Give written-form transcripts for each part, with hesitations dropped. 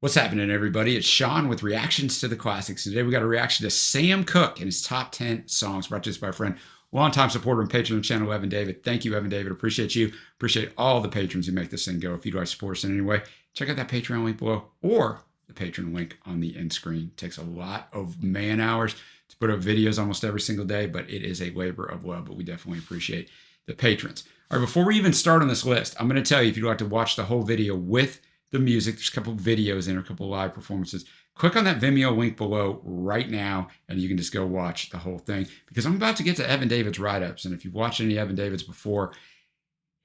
What's happening, everybody? It's Sean with Reactions to the Classics. Today we got a reaction to Sam Cooke and his top 10 songs brought to us by a friend, longtime supporter and patron of the channel, Evan David. Thank you, Evan David. Appreciate you. Appreciate all the patrons who make this thing go. If you'd like to support us in any way, check out that Patreon link below or the Patreon link on the end screen. It takes a lot of man hours to put up videos almost every single day, but it is a labor of love, but we definitely appreciate the patrons. All right, before we even start on this list, I'm going to tell you, if you'd like to watch the whole video with the music, there's a couple of videos in, a couple of live performances. Click on that Vimeo link below right now, and you can just go watch the whole thing, because I'm about to get to Evan David's write-ups. And if you've watched any Evan David's before,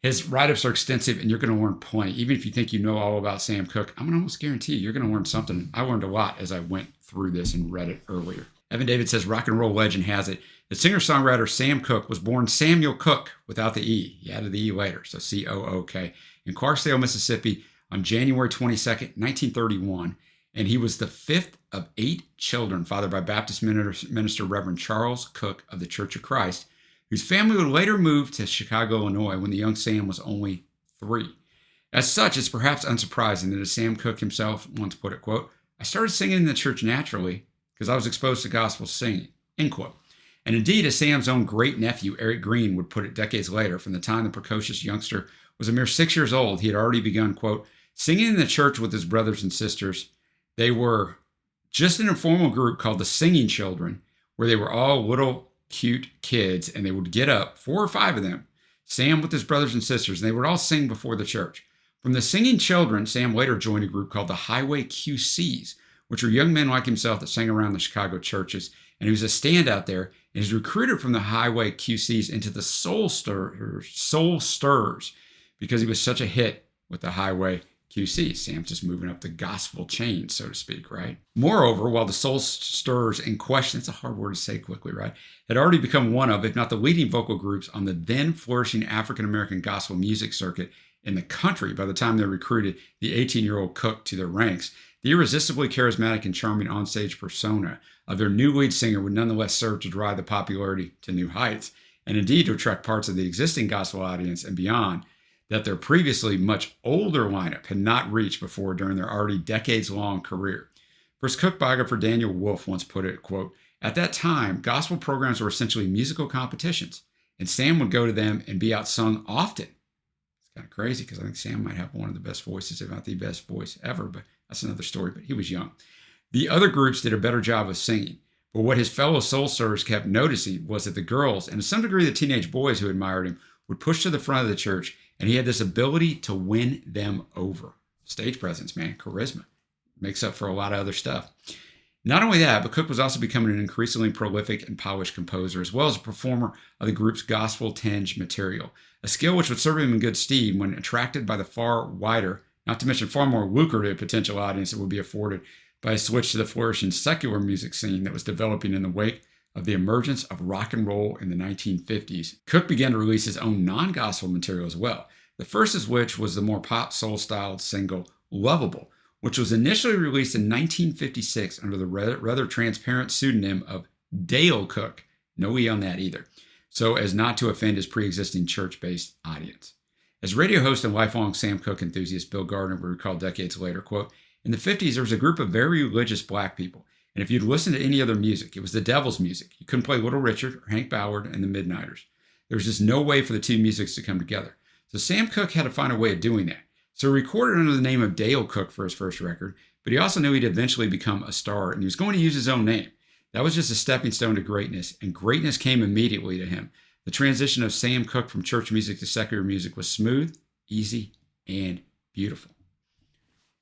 his write-ups are extensive, and you're going to learn plenty. Even if you think you know all about Sam Cooke, I'm going to almost guarantee you're going to learn something. I learned a lot as I went through this and read it earlier. Evan David says, rock and roll legend has it that singer-songwriter Sam Cooke was born Samuel Cooke without the E. He added the E later, so C-O-O-K, in Clarksdale, Mississippi, on January 22nd, 1931, and he was the fifth of 8 children fathered by Baptist minister Reverend Charles Cooke of the Church of Christ, whose family would later move to Chicago, Illinois, when the young Sam was only 3. As such, it's perhaps unsurprising that, as Sam Cooke himself once put it, quote, "I started singing in the church naturally because I was exposed to gospel singing," end quote. And indeed, as Sam's own great-nephew, Eric Green, would put it decades later, from the time the precocious youngster was a mere 6 years old, he had already begun, quote, "singing in the church with his brothers and sisters. They were just an informal group called the Singing Children, where they were all little cute kids, and they would get up, 4 or 5 of them, Sam with his brothers and sisters, and they would all sing before the church. From the Singing Children, Sam later joined a group called the Highway QCs, which were young men like himself that sang around the Chicago churches, and he was a standout there, and was recruited from the Highway QCs into the Soul Stirrers, because he was such a hit with the Highway QC. Sam's just moving up the gospel chain, so to speak, right? Moreover, while the Soul Stirrers in question, it's a hard word to say quickly, right, had already become one of, if not the leading vocal groups on the then flourishing African-American gospel music circuit in the country by the time they recruited the 18-year-old Cooke to their ranks, the irresistibly charismatic and charming onstage persona of their new lead singer would nonetheless serve to drive the popularity to new heights, and indeed to attract parts of the existing gospel audience and beyond that their previously much older lineup had not reached before during their already decades-long career. First Cooke biographer Daniel Wolfe once put it, quote, "At that time, gospel programs were essentially musical competitions, and Sam would go to them and be outsung often." It's kind of crazy, because I think Sam might have one of the best voices, if not the best voice ever, but that's another story, but he was young. The other groups did a better job of singing, but what his fellow soul stirrers kept noticing was that the girls, and to some degree the teenage boys who admired him, would push to the front of the church, and he had this ability to win them over. Stage presence, man, charisma. Makes up for a lot of other stuff. Not only that, but Cooke was also becoming an increasingly prolific and polished composer, as well as a performer of the group's gospel-tinged material, a skill which would serve him in good stead when attracted by the far wider, not to mention far more lucrative potential audience that would be afforded by a switch to the flourishing secular music scene that was developing in the wake of the emergence of rock and roll in the 1950s. Cooke began to release his own non-gospel material as well, the first of which was the more pop soul-styled single Lovable, which was initially released in 1956 under the rather transparent pseudonym of Dale Cooke, no E on that either, so as not to offend his pre-existing church-based audience. As radio host and lifelong Sam Cooke enthusiast Bill Gardner would recall decades later, quote, "In the 50s, there was a group of very religious black people, and if you'd listen to any other music, it was the devil's music. You couldn't play Little Richard or Hank Ballard and the Midnighters. There was just no way for the two musics to come together. So Sam Cooke had to find a way of doing that. So he recorded under the name of Dale Cooke for his first record, but he also knew he'd eventually become a star, and he was going to use his own name. That was just a stepping stone to greatness, and greatness came immediately to him. The transition of Sam Cooke from church music to secular music was smooth, easy, and beautiful."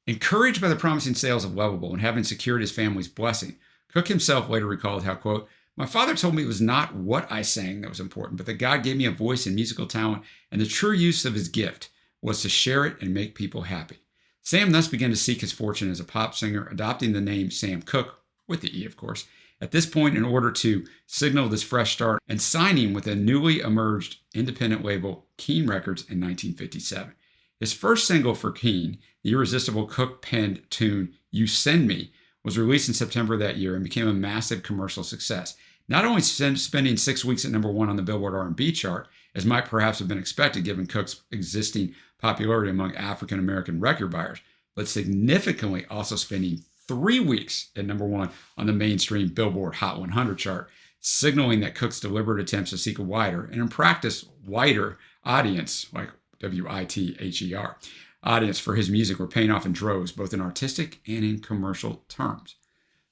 Encouraged by the promising sales of Lovable and having secured his family's blessing, Cooke himself later recalled how, quote, "My father told me it was not what I sang that was important, but that God gave me a voice and musical talent, and the true use of his gift was to share it and make people happy." Sam thus began to seek his fortune as a pop singer, adopting the name Sam Cooke, with the E, of course, at this point in order to signal this fresh start, and signing with a newly emerged independent label, Keane Records, in 1957. His first single for Keane, the irresistible Cooke-penned tune "You Send Me," was released in September of that year and became a massive commercial success, not only spending 6 weeks at #1 on the Billboard R&B chart, as might perhaps have been expected given Cooke's existing popularity among African-American record buyers, but significantly also spending 3 weeks at #1 on the mainstream Billboard Hot 100 chart, signaling that Cooke's deliberate attempts to seek a wider, and in practice, wider audience, like WITHER, audience for his music were paying off in droves, both in artistic and in commercial terms.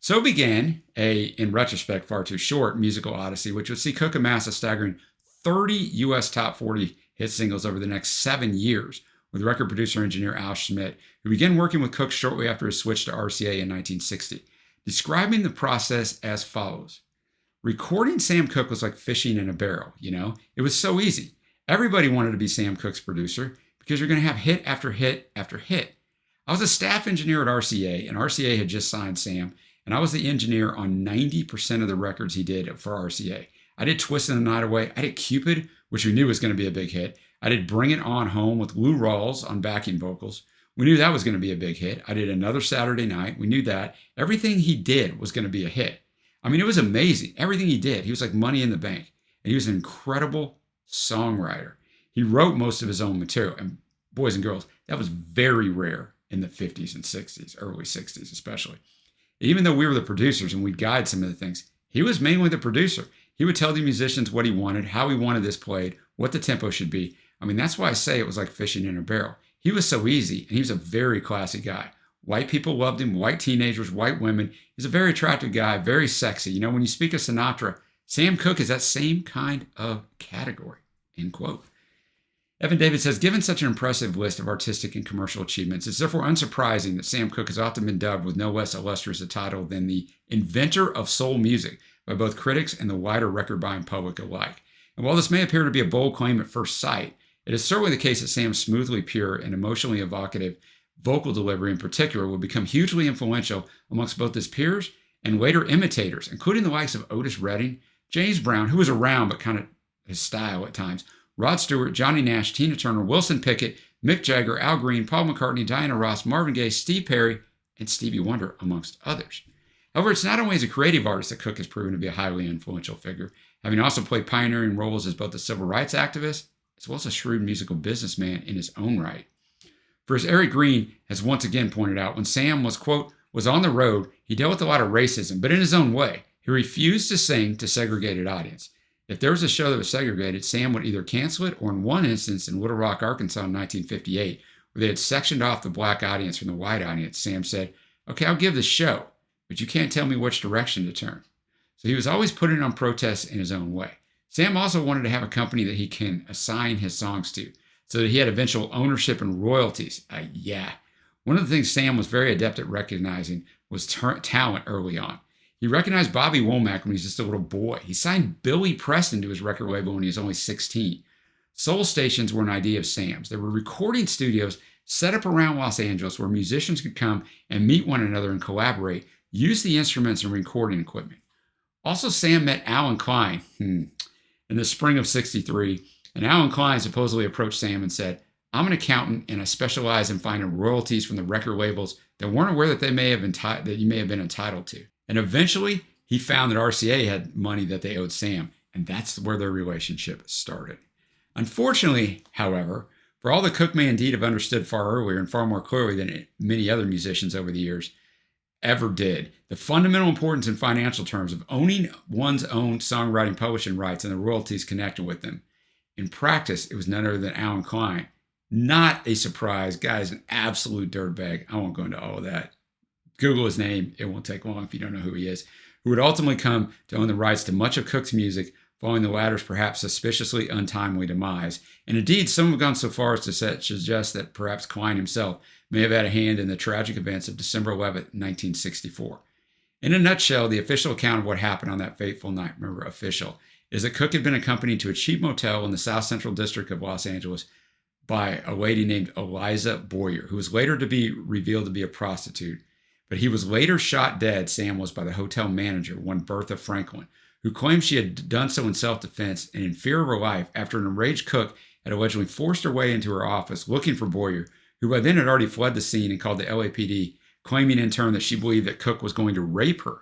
So began a, in retrospect, far too short musical odyssey, which would see Cooke amass a staggering 30 U.S. top 40 hit singles over the next 7 years, with record producer engineer Al Schmidt, who began working with Cooke shortly after his switch to RCA in 1960, describing the process as follows. Recording Sam Cooke was like fishing in a barrel, It was so easy. Everybody wanted to be Sam Cooke's producer because you're going to have hit after hit after hit. I was a staff engineer at RCA, and RCA had just signed Sam, and I was the engineer on 90% of the records he did for RCA. I did Twistin' the Night Away. I did Cupid, which we knew was going to be a big hit. I did Bring It On Home with Lou Rawls on backing vocals. We knew that was going to be a big hit. I did Another Saturday Night. We knew that. Everything he did was going to be a hit. I mean, it was amazing. Everything he did. He was like money in the bank. And he was an incredible songwriter. He wrote most of his own material. And boys and girls, that was very rare in the 50s and 60s, early 60s especially. Even though we were the producers and we'd guide some of the things, he was mainly the producer. He would tell the musicians what he wanted, how he wanted this played, what the tempo should be. I mean, that's why I say it was like fishing in a barrel. He was so easy, and he was a very classy guy. White people loved him, white teenagers, white women. He's a very attractive guy, very sexy. When you speak of Sinatra, Sam Cooke is that same kind of category, end quote. Evan David says, given such an impressive list of artistic and commercial achievements, it's therefore unsurprising that Sam Cooke has often been dubbed with no less illustrious a title than the inventor of soul music by both critics and the wider record-buying public alike. And while this may appear to be a bold claim at first sight, it is certainly the case that Sam's smoothly pure and emotionally evocative vocal delivery in particular will become hugely influential amongst both his peers and later imitators, including the likes of Otis Redding, James Brown, who was around but kind of his style at times, Rod Stewart, Johnny Nash, Tina Turner, Wilson Pickett, Mick Jagger, Al Green, Paul McCartney, Diana Ross, Marvin Gaye, Steve Perry, and Stevie Wonder, amongst others. However, it's not only as a creative artist that Cooke has proven to be a highly influential figure, having also played pioneering roles as both a civil rights activist as well as a shrewd musical businessman in his own right. For as Eric Green has once again pointed out, when Sam was, quote, was on the road, he dealt with a lot of racism, but in his own way. He refused to sing to segregated audience. If there was a show that was segregated, Sam would either cancel it, or in one instance in Little Rock, Arkansas in 1958, where they had sectioned off the black audience from the white audience, Sam said, okay, I'll give the show, but you can't tell me which direction to turn. So he was always putting on protests in his own way. Sam also wanted to have a company that he can assign his songs to, so that he had eventual ownership and royalties. One of the things Sam was very adept at recognizing was talent early on. He recognized Bobby Womack when he was just a little boy. He signed Billy Preston to his record label when he was only 16. Soul stations were an idea of Sam's. There were recording studios set up around Los Angeles where musicians could come and meet one another and collaborate, use the instruments and recording equipment. Also, Sam met Alan Klein in the spring of '63, and Alan Klein supposedly approached Sam and said, I'm an accountant and I specialize in finding royalties from the record labels that weren't aware that you may have been entitled to. And eventually, he found that RCA had money that they owed Sam, and that's where their relationship started. Unfortunately, however, for all that Cooke may indeed have understood far earlier and far more clearly than many other musicians over the years ever did, the fundamental importance in financial terms of owning one's own songwriting publishing rights and the royalties connected with them. In practice, it was none other than Alan Klein. Not a surprise. Guy's an absolute dirtbag. I won't go into all of that. Google his name. It won't take long if you don't know who he is. Who would ultimately come to own the rights to much of Cooke's music, following the latter's perhaps suspiciously untimely demise. And indeed, some have gone so far as to suggest that perhaps Klein himself may have had a hand in the tragic events of December 11, 1964. In a nutshell, the official account of what happened on that fateful night, remember official, is that Cooke had been accompanied to a cheap motel in the South Central District of Los Angeles by a lady named Eliza Boyer, who was later to be revealed to be a prostitute. But he was later shot dead, Sam was, by the hotel manager, one Bertha Franklin, who claimed she had done so in self-defense and in fear of her life after an enraged Cooke had allegedly forced her way into her office looking for Boyer, who by then had already fled the scene and called the LAPD, claiming in turn that she believed that Cooke was going to rape her.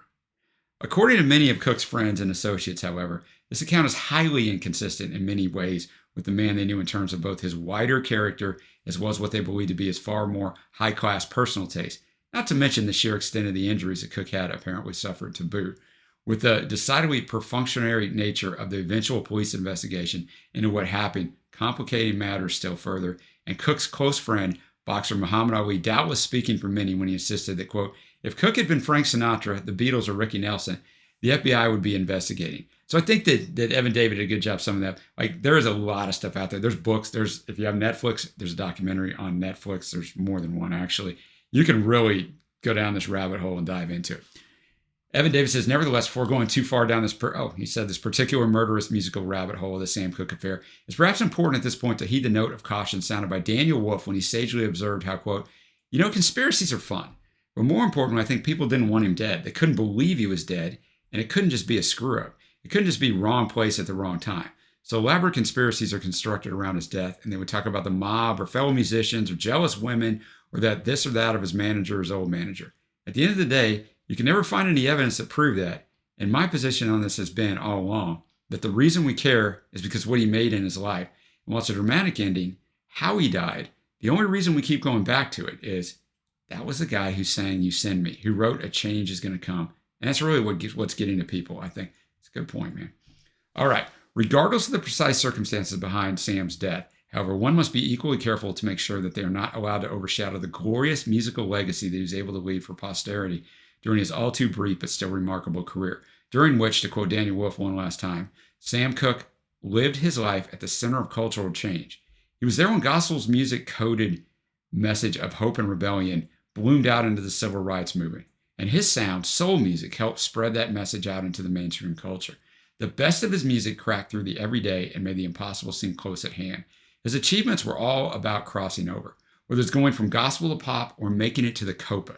According to many of Cooke's friends and associates, however, this account is highly inconsistent in many ways with the man they knew in terms of both his wider character as well as what they believe to be his far more high-class personal taste, not to mention the sheer extent of the injuries that Cooke had apparently suffered to boot. With the decidedly perfunctory nature of the eventual police investigation into what happened complicating matters still further, and Cooke's close friend, boxer Muhammad Ali, doubtless speaking for many when he insisted that, quote, if Cooke had been Frank Sinatra, the Beatles, or Ricky Nelson, the FBI would be investigating. So I think that Evan David did a good job some of that. Like, there is a lot of stuff out there. There's books. If you have Netflix, there's a documentary on Netflix. There's more than one, actually. You can really go down this rabbit hole and dive into it. Evan David says, nevertheless, before going too far down this particular murderous musical rabbit hole of the Sam Cooke affair, it's perhaps important at this point to heed the note of caution sounded by Daniel Wolfe when he sagely observed how, quote, conspiracies are fun. But more importantly, I think people didn't want him dead. They couldn't believe he was dead, and it couldn't just be a screw-up. It couldn't just be wrong place at the wrong time. So elaborate conspiracies are constructed around his death, and they would talk about the mob or fellow musicians or jealous women or that this or that of his manager or his old manager. At the end of the day, you can never find any evidence that prove that, and my position on this has been all along that the reason we care is because what he made in his life. And while it's a dramatic ending, how he died, the only reason we keep going back to it is that was the guy who sang You Send Me, who wrote A Change Is Going to Come. And that's really what's getting to people, I think. It's a good point, man. All right. Regardless of the precise circumstances behind Sam's death, however, one must be equally careful to make sure that they are not allowed to overshadow the glorious musical legacy that he was able to leave for posterity during his all too brief but still remarkable career, during which, to quote Daniel Wolfe one last time, Sam Cooke lived his life at the center of cultural change. He was there when gospel's music-coded message of hope and rebellion bloomed out into the civil rights movement, and his sound, soul music, helped spread that message out into the mainstream culture. The best of his music cracked through the everyday and made the impossible seem close at hand. His achievements were all about crossing over, whether it's going from gospel to pop or making it to the Copa.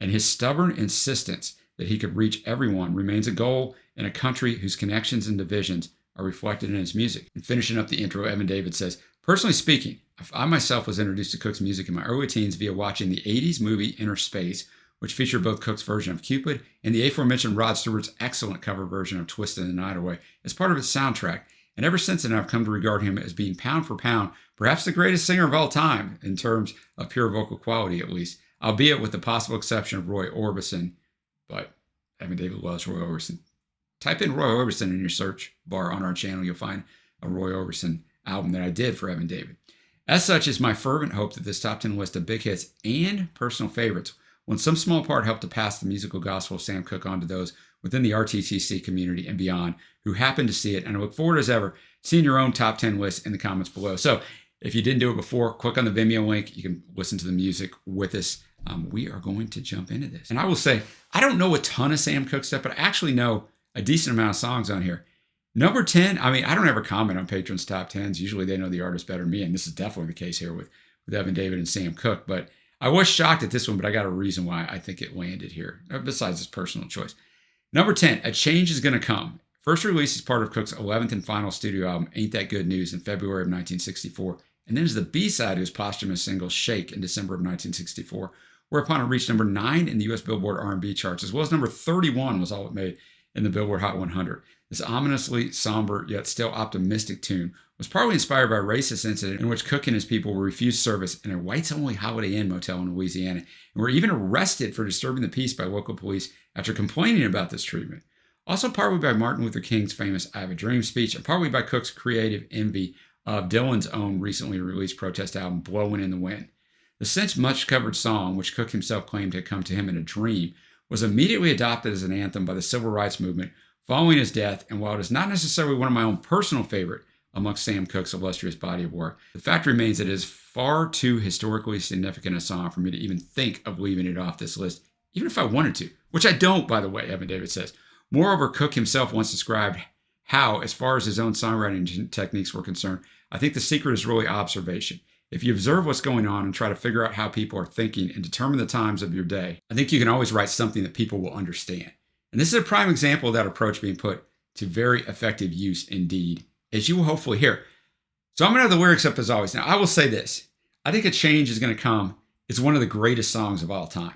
And his stubborn insistence that he could reach everyone remains a goal in a country whose connections and divisions are reflected in his music. And finishing up the intro, Evan David says, personally speaking, I myself was introduced to Cooke's music in my early teens via watching the 80s movie Inner Space, which featured both Cooke's version of Cupid and the aforementioned Rod Stewart's excellent cover version of Twisted the Night Away as part of its soundtrack. And ever since then, I've come to regard him as being pound for pound, perhaps the greatest singer of all time, in terms of pure vocal quality at least, albeit with the possible exception of Roy Orbison. But Evan David loves Roy Orbison. Type in Roy Orbison in your search bar on our channel. You'll find a Roy Orbison album that I did for Evan David. As such, it's my fervent hope that this top 10 list of big hits and personal favorites will in some small part help to pass the musical gospel of Sam Cooke on to those within the RTTC community and beyond who happen to see it. And I look forward as ever seeing your own top 10 list in the comments below. So if you didn't do it before, click on the Vimeo link. You can listen to the music with us. We are going to jump into this. And I will say, I don't know a ton of Sam Cooke stuff, but I actually know a decent amount of songs on here. Number 10, I mean, I don't ever comment on patrons' top 10s. Usually they know the artist better than me, and this is definitely the case here with Evan David and Sam Cooke. But I was shocked at this one, but I got a reason why I think it landed here, besides his personal choice. Number 10, A Change Is Going to Come. First released as part of Cooke's 11th and final studio album, Ain't That Good News, in February of 1964, and then as the B-side to his posthumous single, Shake, in December of 1964, whereupon it reached number 9 in the U.S. Billboard R&B charts, as well as number 31 was all it made in the Billboard Hot 100. This ominously somber yet still optimistic tune was partly inspired by a racist incident in which Cooke and his people were refused service in a whites-only Holiday Inn motel in Louisiana and were even arrested for disturbing the peace by local police after complaining about this treatment. Also partly by Martin Luther King's famous I Have a Dream speech, and partly by Cooke's creative envy of Dylan's own recently released protest album, Blowin' in the Wind. The since much-covered song, which Cooke himself claimed had come to him in a dream, was immediately adopted as an anthem by the civil rights movement following his death, and while it is not necessarily one of my own personal favorite amongst Sam Cooke's illustrious body of work, the fact remains that it is far too historically significant a song for me to even think of leaving it off this list, even if I wanted to, which I don't, by the way, Evan David says. Moreover, Cooke himself once described how, as far as his own songwriting techniques were concerned, I think the secret is really observation. If you observe what's going on and try to figure out how people are thinking and determine the times of your day, I think you can always write something that people will understand. And this is a prime example of that approach being put to very effective use indeed, as you will hopefully hear. So I'm going to have the lyrics up as always. Now, I will say this. I think A Change Is Going to Come is one of the greatest songs of all time.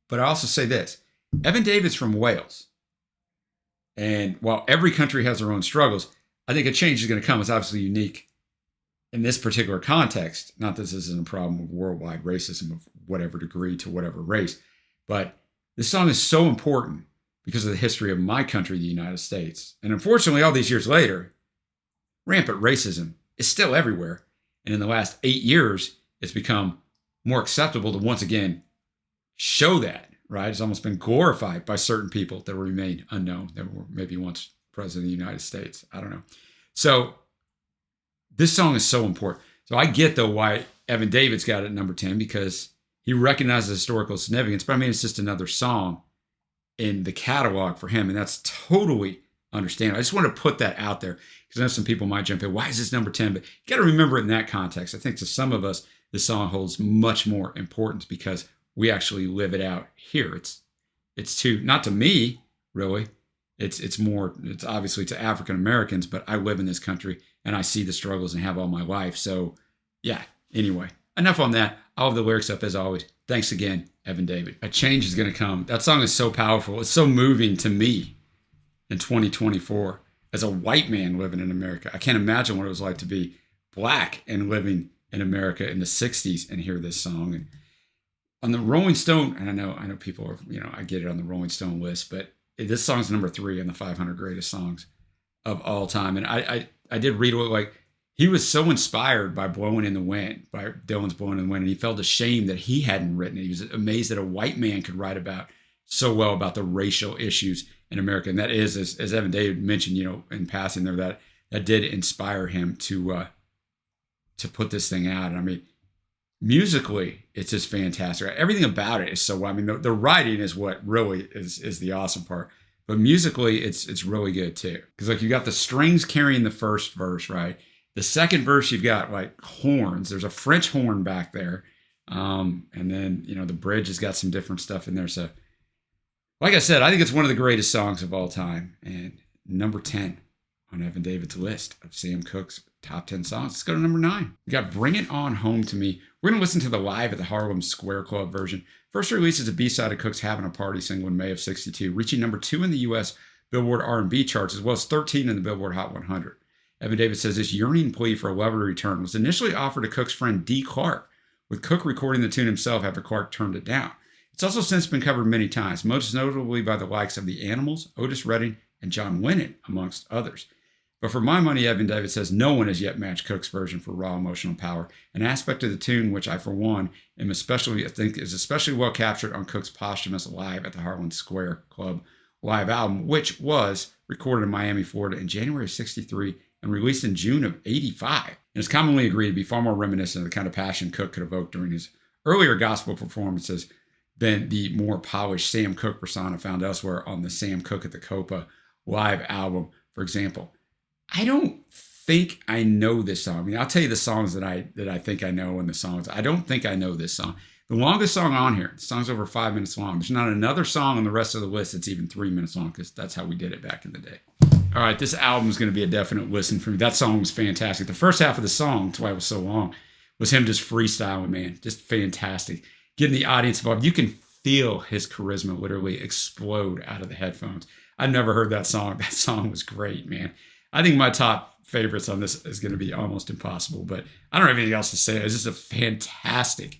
But I also say this. Evan David's from Wales. And while every country has their own struggles, I think A Change Is Going to Come is obviously unique in this particular context, not that this isn't a problem of worldwide racism of whatever degree to whatever race, but this song is so important because of the history of my country, the United States. And unfortunately, all these years later, rampant racism is still everywhere. And in the last 8 years, it's become more acceptable to once again show that, right? It's almost been glorified by certain people that remain unknown, that were maybe once president of the United States. I don't know. So this song is so important. So I get, though, why Evan David's got it at number 10, because he recognizes historical significance. But I mean, it's just another song in the catalog for him, and that's totally understandable. I just want to put that out there because I know some people might jump in, why is this number 10? But you got to remember it in that context. I think to some of us, this song holds much more importance because we actually live it out here. It's to, not to me, really. It's obviously to African Americans, but I live in this country and I see the struggles and have all my life. So yeah, anyway, enough on that. I'll have the lyrics up as always. Thanks again, Evan David. A change is going to come. That song is so powerful. It's so moving to me in 2024 as a white man living in America. I can't imagine what it was like to be black and living in America in the 60s and hear this song. And on the Rolling Stone, and I know people are, I get it on the Rolling Stone list, but this song's number 3 on the 500 greatest songs of all time. And I did read what, like, he was so inspired by Blowing in the Wind, by Dylan's Blowing in the Wind, and he felt ashamed that he hadn't written it. He was amazed that a white man could write about so well about the racial issues in America. And that is, as Evan David mentioned, in passing there, that did inspire him to put this thing out. And I mean, musically, it's just fantastic. Everything about it is so well. I mean, the writing is what really is the awesome part. But musically, it's really good too. Because like you got the strings carrying the first verse, right? The second verse, you've got like horns. There's a French horn back there. And then, the bridge has got some different stuff in there. So like I said, I think it's one of the greatest songs of all time. And number 10 on Evan David's list of Sam Cooke's top 10 songs. Let's go to number 9. We got Bring It On Home to Me. We're going to listen to the Live at the Harlem Square Club version. First released as a B-side of Cooke's Having a Party single in May of 62, reaching number 2 in the U.S. Billboard R&B charts, as well as 13 in the Billboard Hot 100. Evan David says this yearning plea for a lover to return was initially offered to Cooke's friend Dee Clark, with Cooke recording the tune himself after Clark turned it down. It's also since been covered many times, most notably by the likes of The Animals, Otis Redding, and John Lennon, amongst others. But for my money, Evan David says no one has yet matched Cooke's version for raw emotional power, an aspect of the tune which I, for one, think is especially well captured on Cooke's posthumous Live at the Harlem Square Club live album, which was recorded in Miami, Florida in January of 63 and released in June of 85. And it's commonly agreed to be far more reminiscent of the kind of passion Cooke could evoke during his earlier gospel performances than the more polished Sam Cooke persona found elsewhere on the Sam Cooke at the Copa live album, for example. I don't think I know this song. I mean, I'll tell you the songs that I think I know and the songs. I don't think I know this song. The longest song on here, the song's over 5 minutes long. There's not another song on the rest of the list that's even 3 minutes long because that's how we did it back in the day. All right, this album is going to be a definite listen for me. That song was fantastic. The first half of the song, that's why it was so long, was him just freestyling, man. Just fantastic. Getting the audience involved. You can feel his charisma literally explode out of the headphones. I've never heard that song. That song was great, man. I think my top favorites on this is going to be almost impossible, but I don't have anything else to say. It's just a fantastic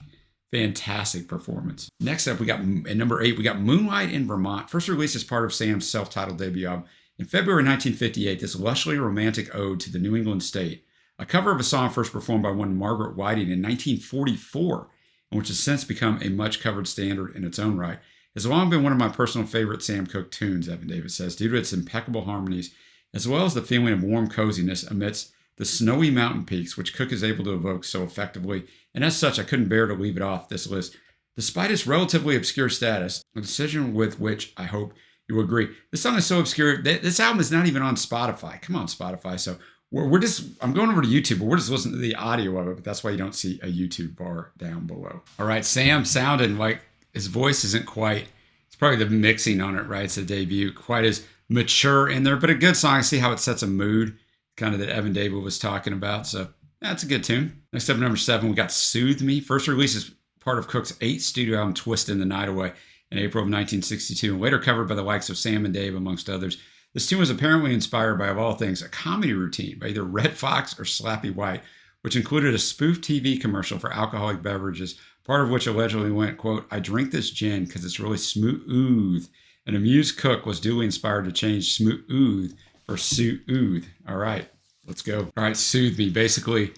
performance. Next up, we got, at number 8, we got Moonlight in Vermont. First released as part of Sam's self-titled debut album. In February 1958, this lushly romantic ode to the New England state, a cover of a song first performed by one Margaret Whiting in 1944, and which has since become a much-covered standard in its own right, has long been one of my personal favorite Sam Cooke tunes, Evan David says, due to its impeccable harmonies, as well as the feeling of warm coziness amidst the snowy mountain peaks, which Cooke is able to evoke so effectively. And as such, I couldn't bear to leave it off this list, despite its relatively obscure status, a decision with which I hope you will agree. This song is so obscure. This album is not even on Spotify. Come on, Spotify. So I'm going over to YouTube, but we're just listening to the audio of it, but that's why you don't see a YouTube bar down below. All right, Sam sounding like his voice isn't quite, it's probably the mixing on it, right? It's a debut, quite as mature in there, but a good song. I see how it sets a mood, kind of that Evan David was talking about. So that's a good tune. Next up, number 7, we got Soothe Me. First release as part of Cooke's 8th studio album, Twistin' the Night Away, in April of 1962, and later covered by the likes of Sam and Dave, amongst others. This tune was apparently inspired by, of all things, a comedy routine by either Red Fox or Slappy White, which included a spoof TV commercial for alcoholic beverages, part of which allegedly went, quote, "I drink this gin because it's really smooth." An amused Cooke was duly inspired to change smooth for soothe. All right, let's go. All right, soothe me. Basically,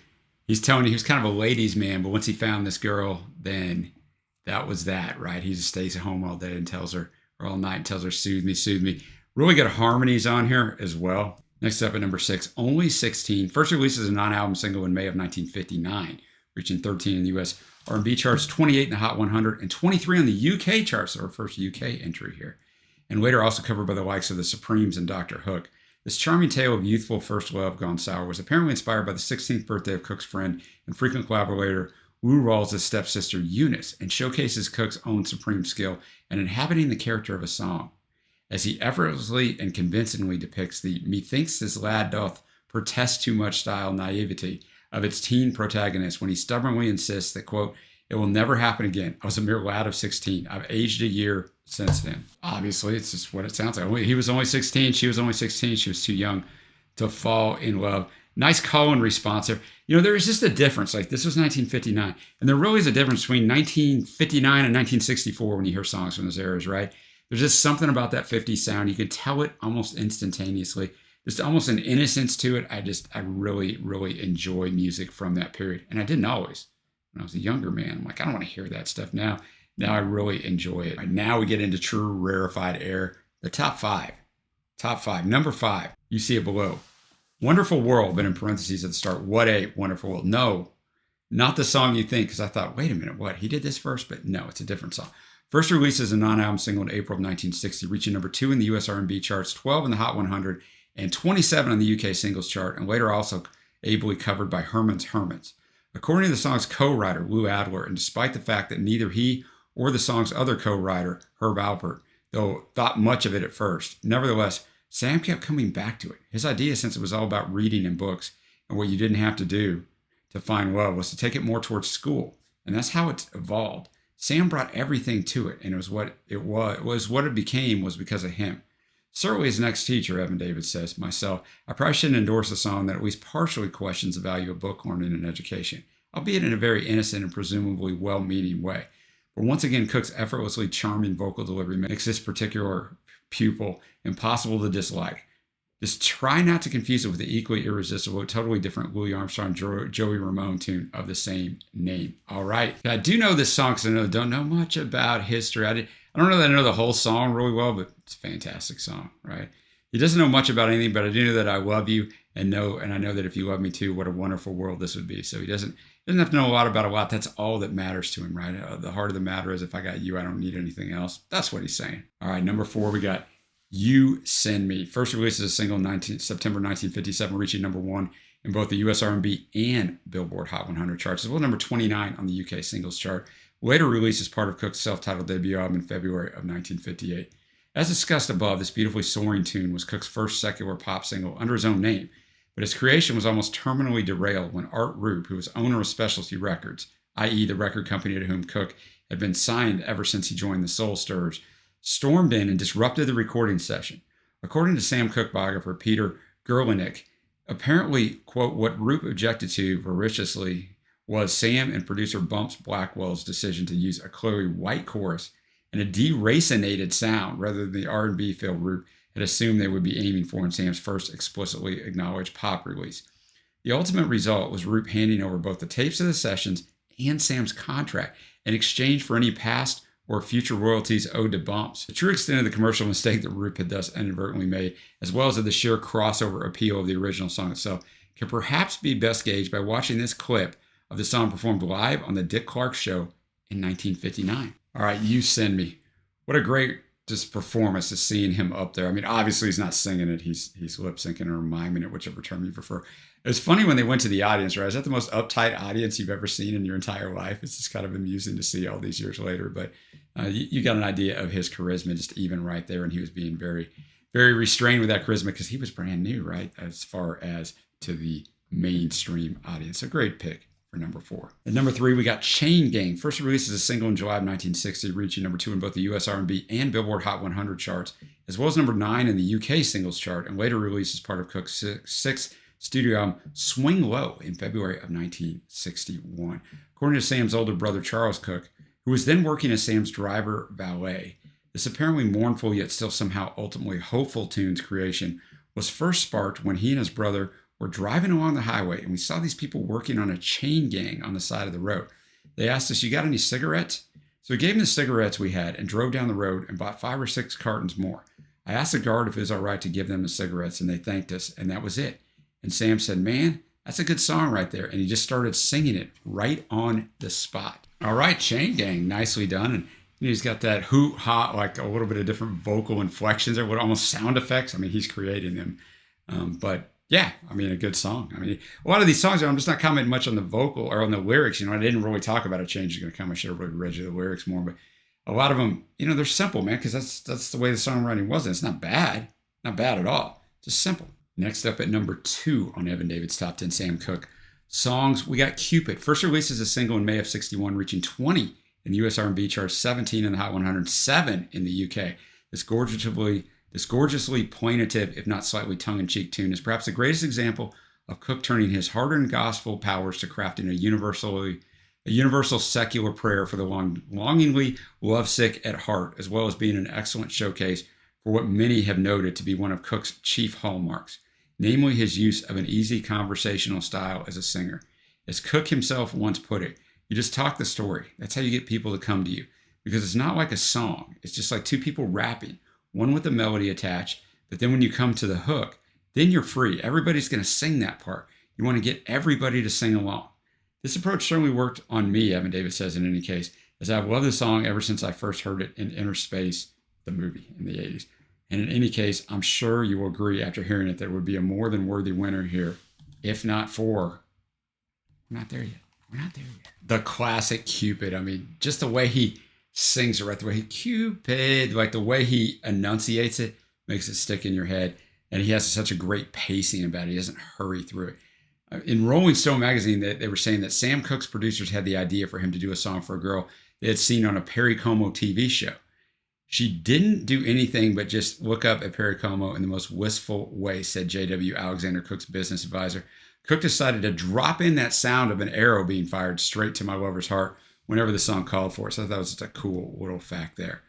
he's telling you he was kind of a ladies' man, but once he found this girl, then that was that, right? He just stays at home all day and tells her, or all night and tells her, soothe me, soothe me. Really good harmonies on here as well. Next up at number 6, Only 16. First released as a non-album single in May of 1959, reaching 13 in the U.S. R&B charts, 28 in the Hot 100, and 23 on the UK charts, our first UK entry here. And later also covered by the likes of the Supremes and Dr. Hook. This charming tale of youthful first love gone sour was apparently inspired by the 16th birthday of Cooke's friend and frequent collaborator Lou Rawls' stepsister Eunice, and showcases Cooke's own supreme skill in inhabiting the character of a song, as he effortlessly and convincingly depicts the "methinks this lad doth protest too much" style naivety of its teen protagonist when he stubbornly insists that, quote, "It will never happen again. I was a mere lad of 16. I've aged a year since then." Obviously, it's just what it sounds like. He was only 16. She was only 16. She was too young to fall in love. Nice call and response there. You know, there is just a difference. Like, this was 1959. And there really is a difference between 1959 and 1964 when you hear songs from those eras, right? There's just something about that 50s sound. You can tell it almost instantaneously. There's almost an innocence to it. I really, really enjoy music from that period. And I didn't always. When I was a younger man, I'm like, I don't want to hear that stuff now. Now I really enjoy it. Right, now we get into true rarefied air. The top 5. Top 5. Number 5. You see it below. Wonderful World, but in parentheses at the start. What a Wonderful World. No, not the song you think, because I thought, wait a minute, what? He did this first? But no, it's a different song. First released as a non-album single in April of 1960, reaching number 2 in the US R&B charts, 12 in the Hot 100, and 27 on the UK singles chart, and later also ably covered by Herman's Hermits. According to the song's co-writer, Lou Adler, and despite the fact that neither he or the song's other co-writer, Herb Alpert, though thought much of it at first, nevertheless, Sam kept coming back to it. His idea, since it was all about reading and books and what you didn't have to do to find love, was to take it more towards school. And that's how it evolved. Sam brought everything to it, and what it became was because of him. Certainly his next teacher, Evan David says, myself, I probably shouldn't endorse a song that at least partially questions the value of book learning and education, albeit in a very innocent and presumably well-meaning way. But once again, Cooke's effortlessly charming vocal delivery makes this particular pupil impossible to dislike. Just try not to confuse it with the equally irresistible, totally different Louis Armstrong, Joey Ramone tune of the same name. All right. I do know this song because I don't know much about history. I don't know that I know the whole song really well, but it's a fantastic song, right? He doesn't know much about anything, but I do know that I love you and I know that if you love me too, what a wonderful world this would be. So he doesn't have to know a lot about a lot. That's all that matters to him, right? The heart of the matter is, if I got you, I don't need anything else. That's what he's saying. All right, number 4, we got You Send Me. First released as a single September 1957, reaching number 1 in both the US R&B and Billboard Hot 100 charts, as well as number 29 on the UK singles chart. Later released as part of Cooke's self-titled debut album in February of 1958. As discussed above, this beautifully soaring tune was Cooke's first secular pop single under his own name, but his creation was almost terminally derailed when Art Rupe, who was owner of Specialty Records, i.e. the record company to whom Cooke had been signed ever since he joined the Soul Stirrers, stormed in and disrupted the recording session. According to Sam Cooke biographer Peter Gerlinick, apparently, quote, what Rupe objected to voraciously was Sam and producer Bumps Blackwell's decision to use a clearly white chorus and a deracinated sound rather than the R&B feel Rupe had assumed they would be aiming for in Sam's first explicitly acknowledged pop release. The ultimate result was Rupe handing over both the tapes of the sessions and Sam's contract in exchange for any past or future royalties owed to Bumps. The true extent of the commercial mistake that Rupe had thus inadvertently made, as well as of the sheer crossover appeal of the original song itself, can perhaps be best gauged by watching this clip of the song performed live on the Dick Clark Show in 1959. All right, You Send Me. What a great just performance to seeing him up there. I mean, obviously he's not singing it. He's lip syncing or miming it, whichever term you prefer. It was funny when they went to the audience, right? Is that the most uptight audience you've ever seen in your entire life? It's just kind of amusing to see all these years later. But you got an idea of his charisma just even right there. And he was being very, very restrained with that charisma because he was brand new, right? As far as to the mainstream audience. A great pick for number 4. At number 3, we got Chain Gang. First released as a single in July of 1960, reaching number 2 in both the US R&B and Billboard Hot 100 charts, as well as number 9 in the UK singles chart, and later released as part of Cooke's sixth studio album Swing Low in February of 1961. According to Sam's older brother, Charles Cooke, who was then working as Sam's driver valet, this apparently mournful yet still somehow ultimately hopeful tune's creation was first sparked when he and his brother were driving along the highway and we saw these people working on a chain gang on the side of the road. They asked us, "You got any cigarettes?" So we gave them the cigarettes we had and drove down the road and bought 5 or 6 cartons more. I asked the guard if it was all right to give them the cigarettes, and they thanked us, and that was it. And Sam said, "Man, that's a good song right there." And he just started singing it right on the spot. All right, Chain Gang, nicely done. And he's got that hoot, ha, like a little bit of different vocal inflections or what almost sound effects. I mean, he's creating them. But yeah, I mean, a good song. I mean, a lot of these songs, I'm just not commenting much on the vocal or on the lyrics. I didn't really talk about A Change Is Gonna Come. I should have really read you the lyrics more. But a lot of them, they're simple, man, because that's the way the songwriting was. And it's not bad. Not bad at all. Just simple. Next up at number 2 on Evan David's Top 10 Sam Cooke songs, we got Cupid. First released as a single in May of 61, reaching 20 in the US R&B charts, 17 in the Hot 100, 7 in the UK. This gorgeously plaintive, if not slightly tongue-in-cheek tune is perhaps the greatest example of Cooke turning his hard-earned gospel powers to crafting a universal secular prayer for the longingly lovesick at heart, as well as being an excellent showcase for what many have noted to be one of Cooke's chief hallmarks, namely his use of an easy conversational style as a singer. As Cooke himself once put it, you just talk the story. That's how you get people to come to you. Because it's not like a song. It's just like 2 people rapping, one with a melody attached. But then when you come to the hook, then you're free. Everybody's going to sing that part. You want to get everybody to sing along. This approach certainly worked on me, Evan David says in any case, as I've loved the song ever since I first heard it in Inner Space, the movie in the 80s. And in any case, I'm sure you will agree after hearing it, there would be a more than worthy winner here, if not for, we're not there yet. The classic Cupid. I mean, just the way he sings it, right? The way he, Cupid, like the way he enunciates it makes it stick in your head. And he has such a great pacing about it. He doesn't hurry through it. In Rolling Stone magazine, they were saying that Sam Cooke's producers had the idea for him to do a song for a girl they had seen on a Perry Como TV show. She didn't do anything but just look up at Perry Como in the most wistful way, said J.W. Alexander, Cooke's business advisor. Cooke decided to drop in that sound of an arrow being fired straight to my lover's heart whenever the song called for it. So I thought that was just a cool little fact there.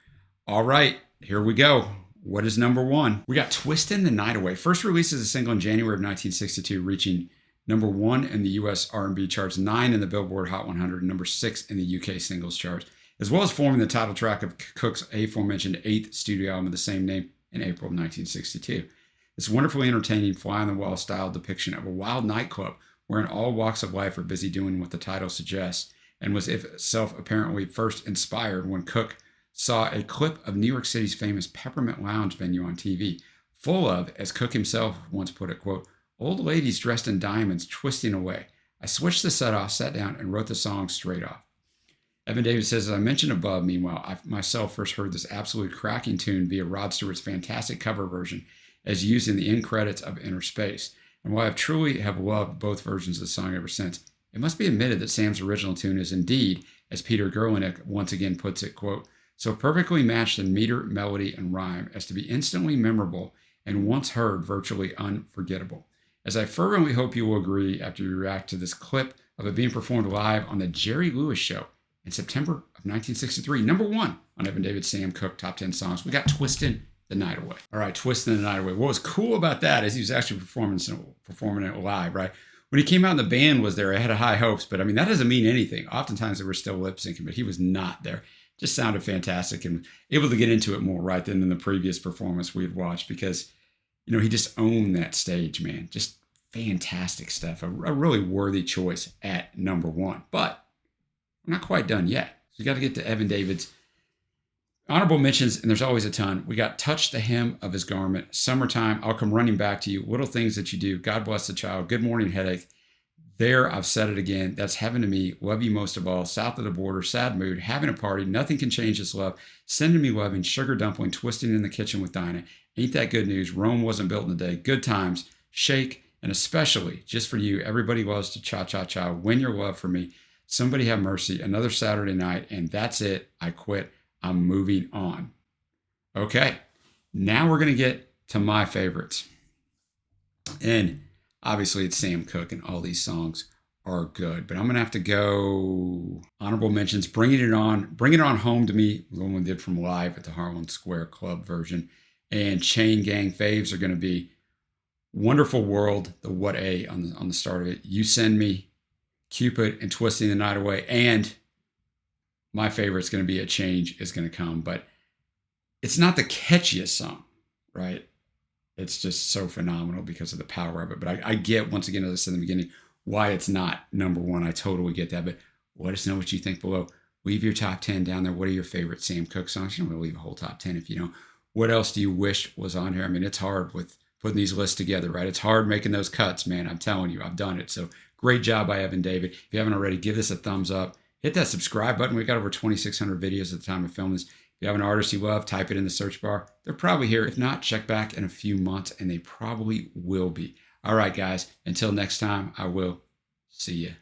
All right, here we go. What is number 1? We got Twistin' the Night Away. First released as a single in January of 1962, reaching number 1 in the US R&B charts, 9 in the Billboard Hot 100, and number 6 in the UK singles charts, as well as forming the title track of Cooke's aforementioned 8th studio album of the same name in April of 1962. This wonderfully entertaining, fly-on-the-wall style depiction of a wild nightclub wherein all walks of life are busy doing what the title suggests, and was itself apparently first inspired when Cooke saw a clip of New York City's famous Peppermint Lounge venue on TV, full of, as Cooke himself once put it, quote, "old ladies dressed in diamonds twisting away. I switched the set off, sat down, and wrote the song straight off." Evan David says, as I mentioned above, meanwhile, I myself first heard this absolute cracking tune via Rod Stewart's fantastic cover version as used in the end credits of Inner Space. And while I truly have loved both versions of the song ever since, it must be admitted that Sam's original tune is indeed, as Peter Gerlach once again puts it, quote, "so perfectly matched in meter, melody, and rhyme as to be instantly memorable and once heard virtually unforgettable. As I fervently hope you will agree after you react to this clip of it being performed live on the Jerry Lewis Show in September of 1963, number 1 on Evan David's Sam Cooke Top 10 Songs. We got Twistin' the Night Away. All right, Twistin' the Night Away. What was cool about that is he was actually performing it live, right? When he came out and the band was there, I had high hopes, but I mean, that doesn't mean anything. Oftentimes they were still lip syncing, but he was not there. Just sounded fantastic and able to get into it more right than in the previous performance we had watched because, he just owned that stage, man. Just fantastic stuff. A really worthy choice at number 1. But we're not quite done yet. So we got to get to Evan David's honorable mentions, and there's always a ton. We got Touch the Hem of His Garment, Summertime, I'll Come Running Back to You, Little Things That You Do, God Bless the Child, Good Morning Headache, There, I've Said It Again, That's Heaven to Me, Love You Most of All, South of the Border, Sad Mood, Having a Party, Nothing Can Change This Love, Sending Me Loving, Sugar Dumpling, Twisting in the Kitchen with Dinah, Ain't That Good News, Rome Wasn't Built in a Day, Good Times, Shake, and especially, just for you, Everybody Loves to Cha Cha Cha, Win Your Love for Me, Somebody Have Mercy, Another Saturday Night, and That's It, I Quit, I'm Moving On. Okay, now we're going to get to my favorites. And Obviously, it's Sam Cooke, and all these songs are good. But I'm gonna have to go honorable mentions. Bring It On Home to Me, the one we did from live at the Harlan Square Club version, and Chain Gang faves are gonna be Wonderful World, the What A on the start of it. You Send Me, Cupid, and Twisting the Night Away. And my favorite's going to be A Change Is Going to Come. But it's not the catchiest song, right? It's just so phenomenal because of the power of it. But I get, once again, as I said in the beginning, why it's not number one. I totally get that. But let us know what you think below. Leave your top 10 down there. What are your favorite Sam Cooke songs? You don't want to leave a whole top 10 if you don't. What else do you wish was on here? I mean, it's hard with putting these lists together, right? It's hard making those cuts, man. I'm telling you, I've done it. So great job by Evan David. If you haven't already, give this a thumbs up. Hit that subscribe button. We got over 2,600 videos at the time of filming this. If you have an artist you love, type it in the search bar. They're probably here. If not, check back in a few months, and they probably will be. All right, guys. Until next time, I will see you.